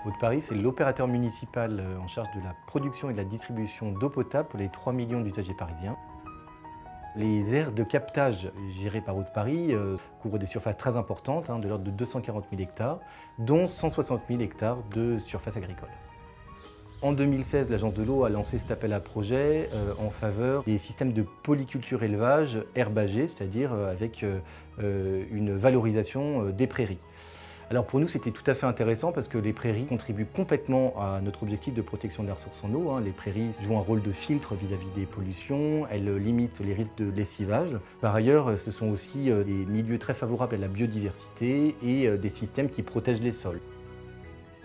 Haute-Paris, c'est l'opérateur municipal en charge de la production et de la distribution d'eau potable pour les 3 millions d'usagers parisiens. Les aires de captage gérées par Haute-Paris couvrent des surfaces très importantes, de l'ordre de 240 000 hectares, dont 160 000 hectares de surface agricole. En 2016, l'Agence de l'eau a lancé cet appel à projet en faveur des systèmes de polyculture élevage herbagés, c'est-à-dire avec une valorisation des prairies. Alors pour nous, c'était tout à fait intéressant parce que les prairies contribuent complètement à notre objectif de protection de la ressource en eau. Les prairies jouent un rôle de filtre vis-à-vis des pollutions, elles limitent les risques de lessivage. Par ailleurs, ce sont aussi des milieux très favorables à la biodiversité et des systèmes qui protègent les sols.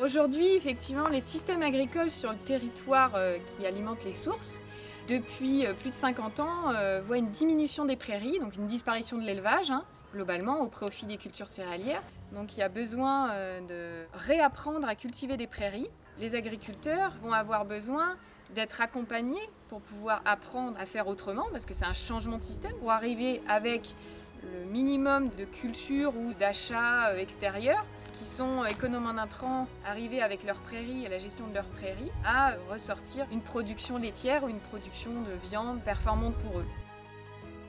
Aujourd'hui, effectivement, les systèmes agricoles sur le territoire qui alimentent les sources, depuis plus de 50 ans, voient une diminution des prairies, donc une disparition de l'élevage, globalement, au profit des cultures céréalières. Donc il y a besoin de réapprendre à cultiver des prairies. Les agriculteurs vont avoir besoin d'être accompagnés pour pouvoir apprendre à faire autrement, parce que c'est un changement de système, pour arriver avec le minimum de culture ou d'achats extérieurs, qui sont économes en intrants, arriver avec leurs prairies et la gestion de leurs prairies, à ressortir une production laitière ou une production de viande performante pour eux.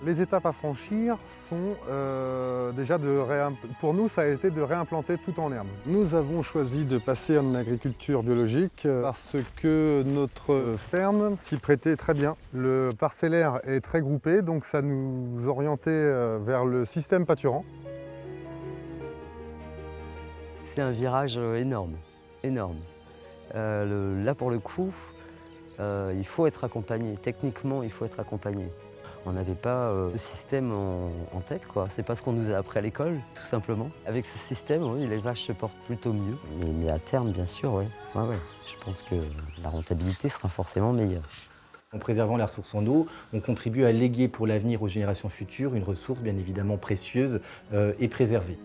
Les étapes à franchir sont déjà pour nous, ça a été de réimplanter tout en herbe. Nous avons choisi de passer en agriculture biologique parce que notre ferme s'y prêtait très bien. Le parcellaire est très groupé, donc ça nous orientait vers le système pâturant. C'est un virage énorme, énorme. Là pour le coup, il faut être accompagné. Techniquement, il faut être accompagné. On n'avait pas ce système en tête, quoi. C'est pas ce qu'on nous a appris à l'école, tout simplement. Avec ce système, oui, les vaches se portent plutôt mieux. Mais à terme, bien sûr, oui. Ouais. Je pense que la rentabilité sera forcément meilleure. En préservant la ressource en eau, on contribue à léguer pour l'avenir aux générations futures une ressource bien évidemment précieuse et préservée.